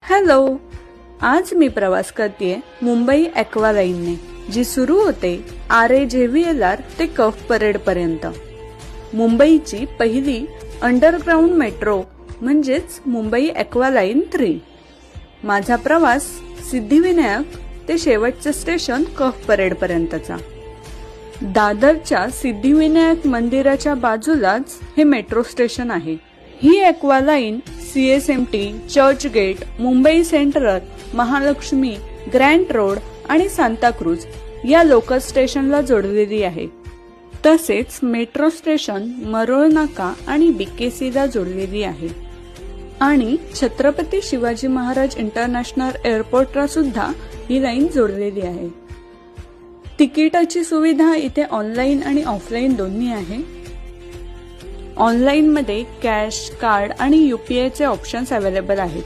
Hello, आज मी प्रवास करतेय मुंबई ॲक्वा लाईनने, जी सुरू होते RAJVLR ते कफ परेड पर्यंत. मुंबईची पहिली अंडरग्राउंड मेट्रो म्हणजेच मुंबई ॲक्वा लाईन 3. माझा प्रवास सिद्धिविनायक ते शेवटचे स्टेशन कफ परेड पर्यंतचा. दादरच्या सिद्धिविनायक मंदिराच्या बाजूलाच हे मेट्रो स्टेशन आहे. ही aqua line CSMT, Churchgate, Mumbai Central, Mahalaxmi, Grant Road आणि सांताक्रूज या लोकल स्टेशनला जोडलेली आहे. तसेच मेट्रो स्टेशन मरोळ नाका आणि BKCला जोडलेली आहे आणि छत्रपती शिवाजी महाराज इंटरनॅशनल एअरपोर्टला सुद्धा ही लाईन जोडलेली आहे. तिकिटाची सुविधा इथे ऑनलाईन आणि ऑफलाईन दोन्ही आहे. ऑनलाईन मध्ये कॅश, कार्ड आणि UPI चे ऑप्शन्स अवेलेबल आहेत.